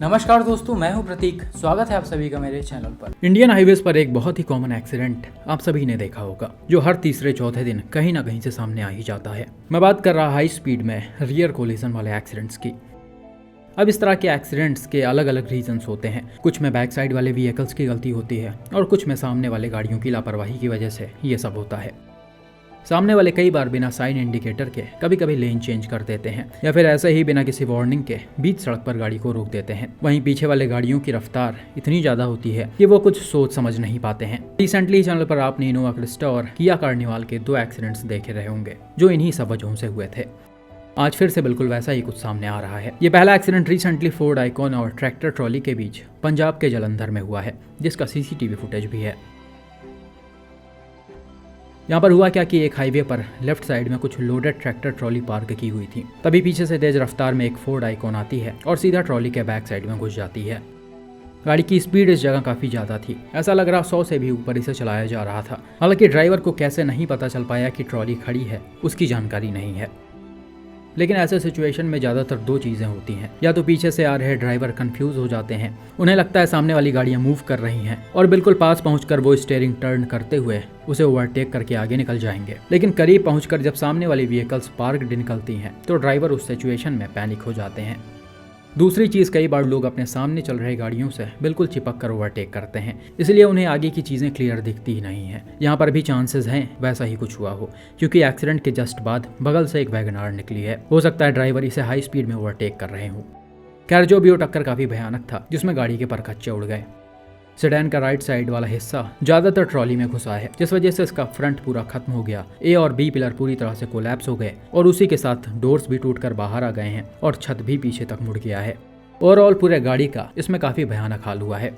नमस्कार दोस्तों, मैं हूं प्रतीक। स्वागत है आप सभी का मेरे चैनल पर। इंडियन हाईवेज पर एक बहुत ही कॉमन एक्सीडेंट आप सभी ने देखा होगा, जो हर तीसरे चौथे दिन कहीं ना कहीं से सामने आ ही जाता है। मैं बात कर रहा हाई स्पीड में रियर कोलिजन वाले एक्सीडेंट्स की। अब इस तरह के एक्सीडेंट्स के अलग अलग रीजंस होते हैं। कुछ में बैक साइड वाले व्हीकल्स की गलती होती है और कुछ में सामने वाले गाड़ियों की लापरवाही की वजह से ये सब होता है। सामने वाले कई बार बिना साइन इंडिकेटर के कभी कभी लेन चेंज कर देते हैं या फिर ऐसे ही बिना किसी वार्निंग के बीच सड़क पर गाड़ी को रोक देते हैं। वहीं पीछे वाले गाड़ियों की रफ्तार इतनी ज्यादा होती है कि वो कुछ सोच समझ नहीं पाते हैं। रिसेंटली चैनल पर आपने इनोवा क्रिस्टा और किया कार्निवाल के 2 एक्सीडेंट्स देखे रहे होंगे, जो इन्हीं सब वजहों से हुए थे। आज फिर से बिल्कुल वैसा ही कुछ सामने आ रहा है। ये पहला एक्सीडेंट रिसेंटली फोर्ड आइकॉन और ट्रैक्टर ट्रॉली के बीच पंजाब के जलंधर में हुआ है, जिसका सीसीटीवी फुटेज भी है। यहाँ पर हुआ क्या कि एक हाईवे पर लेफ्ट साइड में कुछ लोडेड ट्रैक्टर ट्रॉली पार्क की हुई थी। तभी पीछे से तेज रफ्तार में एक फोर्ड आइकॉन आती है और सीधा ट्रॉली के बैक साइड में घुस जाती है। गाड़ी की स्पीड इस जगह काफी ज्यादा थी, ऐसा लग रहा 100 से भी ऊपर इसे चलाया जा रहा था। हालांकि ड्राइवर को कैसे नहीं पता चल पाया कि ट्रॉली खड़ी है, उसकी जानकारी नहीं है। लेकिन ऐसे सिचुएशन में ज़्यादातर 2 चीज़ें होती हैं। या तो पीछे से आ रहे ड्राइवर कंफ्यूज हो जाते हैं, उन्हें लगता है सामने वाली गाड़ियां मूव कर रही हैं और बिल्कुल पास पहुंचकर वो स्टीयरिंग टर्न करते हुए उसे ओवरटेक करके आगे निकल जाएंगे। लेकिन करीब पहुंचकर जब सामने वाली व्हीकल्स पार्कड निकलती हैं तो ड्राइवर उस सिचुएशन में पैनिक हो जाते हैं। दूसरी चीज़, कई बार लोग अपने सामने चल रहे गाड़ियों से बिल्कुल चिपक कर ओवरटेक करते हैं, इसलिए उन्हें आगे की चीज़ें क्लियर दिखती ही नहीं है। यहाँ पर भी चांसेस हैं वैसा ही कुछ हुआ हो, क्योंकि एक्सीडेंट के जस्ट बाद बगल से एक वैगनार निकली है। हो सकता है ड्राइवर इसे हाई स्पीड में ओवरटेक कर रहे हों। खैर, जो भी वो टक्कर काफ़ी भयानक था, जिसमें गाड़ी के परखच्चे उड़ गए। सेडान का राइट साइड वाला हिस्सा ज्यादातर ट्रॉली में घुसा है, जिस वजह से इसका फ्रंट पूरा खत्म हो गया। ए और बी पिलर पूरी तरह से कोलैप्स हो गए और उसी के साथ डोर्स भी टूटकर बाहर आ गए हैं और छत भी पीछे तक मुड़ गया है। ओवरऑल पूरे गाड़ी का इसमें काफ़ी भयानक हाल हुआ है।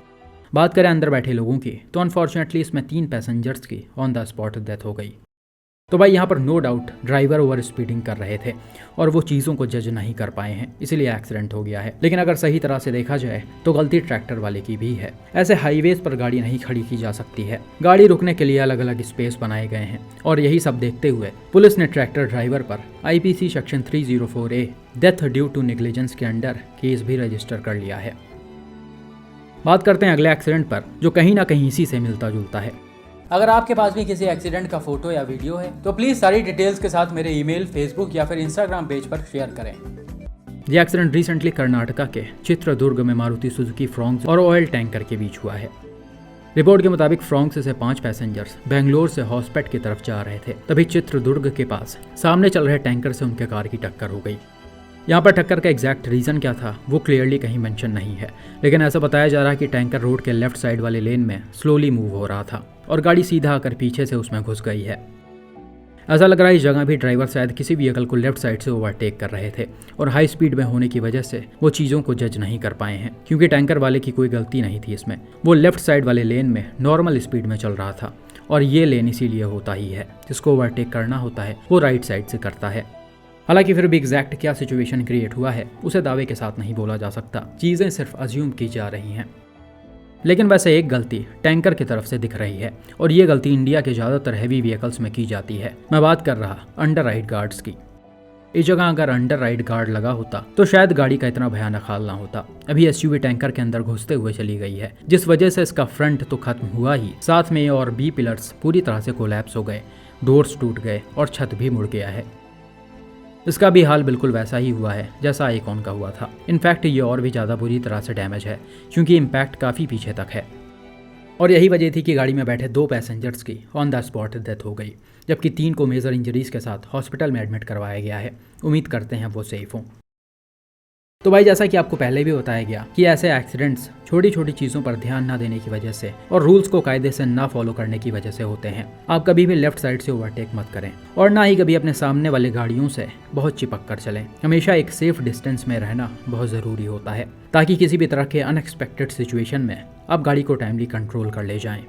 बात करें अंदर बैठे लोगों की, तो अनफॉर्चुनेटली इसमें 3 पैसेंजर्स की ऑन द स्पॉट डेथ हो गई। तो भाई यहाँ पर no doubt driver over speeding कर रहे थे और वो चीज़ों को जज नहीं कर पाए हैं, इसीलिए एक्सीडेंट हो गया है। लेकिन अगर सही तरह से देखा जाए तो गलती ट्रैक्टर वाले की भी है। ऐसे हाईवेज पर गाड़ी नहीं खड़ी की जा सकती है। गाड़ी रुकने के लिए अलग अलग स्पेस बनाए गए हैं और यही सब देखते हुए पुलिस ने ट्रैक्टर ड्राइवर पर IPC section 304A death due to negligence के अंडर केस भी रजिस्टर कर लिया है। बात करते हैं अगले एक्सीडेंट पर, जो कहीं ना कहीं इसी से मिलता जुलता है। अगर आपके पास भी किसी एक्सीडेंट का फोटो या वीडियो है तो प्लीज सारी डिटेल्स के साथ मेरे ईमेल, फेसबुक या फिर इंस्टाग्राम पेज पर शेयर करें। यह एक्सीडेंट रिसेंटली कर्नाटका के चित्रदुर्ग में मारुति सुजुकी फ्रॉन्क्स और ऑयल टैंकर के बीच हुआ है। रिपोर्ट के मुताबिक फ्रॉन्क्स से 5 पैसेंजर्स बेंगलोर से हॉस्पेट की तरफ जा रहे थे, तभी चित्रदुर्ग के पास सामने चल रहे टैंकर से उनके कार की टक्कर हो गई। यहाँ पर टक्कर का एग्जैक्ट रीज़न क्या था वो क्लियरली कहीं मेंशन नहीं है, लेकिन ऐसा बताया जा रहा है कि टैंकर रोड के लेफ्ट साइड वाले लेन में स्लोली मूव हो रहा था और गाड़ी सीधा आकर पीछे से उसमें घुस गई है। ऐसा लग रहा है इस जगह भी ड्राइवर शायद किसी व्हीकल को लेफ्ट साइड से ओवरटेक कर रहे थे और हाई स्पीड में होने की वजह से वो चीज़ों को जज नहीं कर पाए हैं, क्योंकि टैंकर वाले की कोई गलती नहीं थी इसमें। वो लेफ्ट साइड वाले लेन में नॉर्मल स्पीड में चल रहा था और ये लेन इसीलिए होता ही है, जिसको ओवरटेक करना होता है वो राइट साइड से करता है। हालांकि फिर भी एग्जैक्ट क्या सिचुएशन क्रिएट हुआ है उसे दावे के साथ नहीं बोला जा सकता, चीज़ें सिर्फ अज्यूम की जा रही हैं। लेकिन वैसे एक गलती टैंकर की तरफ से दिख रही है और ये गलती इंडिया के ज़्यादातर हैवी व्हीकल्स में की जाती है। मैं बात कर रहा अंडर राइड गार्ड्स की। इस जगह अगर अंडर राइड गार्ड लगा होता तो शायद गाड़ी का इतना भयानक हाल ना होता। अभी SUV टैंकर के अंदर घुसते हुए चली गई है, जिस वजह से इसका फ्रंट तो खत्म हुआ ही, साथ में A और B पिलर्स पूरी तरह से कोलैप्स हो गए, डोर्स टूट गए और छत भी मुड़ गया है। इसका भी हाल बिल्कुल वैसा ही हुआ है जैसा आइकॉन का हुआ था। इनफैक्ट ये और भी ज़्यादा बुरी तरह से डैमेज है, क्योंकि इम्पैक्ट काफ़ी पीछे तक है। और यही वजह थी कि गाड़ी में बैठे 2 पैसेंजर्स की ऑन द स्पॉट डेथ हो गई, जबकि 3 को मेजर इंजरीज के साथ हॉस्पिटल में एडमिट करवाया गया है। उम्मीद करते हैं वो सेफ हों। तो भाई, जैसा कि आपको पहले भी बताया गया कि ऐसे एक्सीडेंट्स छोटी छोटी चीज़ों पर ध्यान ना देने की वजह से और रूल्स को कायदे से ना फॉलो करने की वजह से होते हैं। आप कभी भी लेफ्ट साइड से ओवरटेक मत करें और ना ही कभी अपने सामने वाले गाड़ियों से बहुत चिपक कर चलें। हमेशा एक सेफ डिस्टेंस में रहना बहुत ज़रूरी होता है, ताकि किसी भी तरह के अनएक्सपेक्टेड सिचुएशन में आप गाड़ी को टाइमली कंट्रोल कर ले जाएं।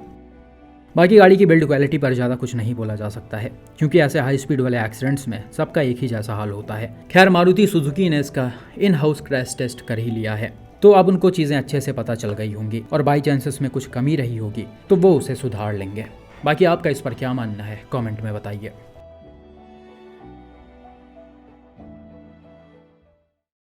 बाकी गाड़ी की बिल्ड क्वालिटी पर ज़्यादा कुछ नहीं बोला जा सकता है, क्योंकि ऐसे हाई स्पीड वाले एक्सीडेंट्स में सबका एक ही जैसा हाल होता है। खैर, मारुति सुजुकी ने इसका इन हाउस क्रैश टेस्ट कर ही लिया है, तो अब उनको चीज़ें अच्छे से पता चल गई होंगी और बाई चांसेस में कुछ कमी रही होगी तो वो उसे सुधार लेंगे। बाकी आपका इस पर क्या मानना है कमेंट में बताइए।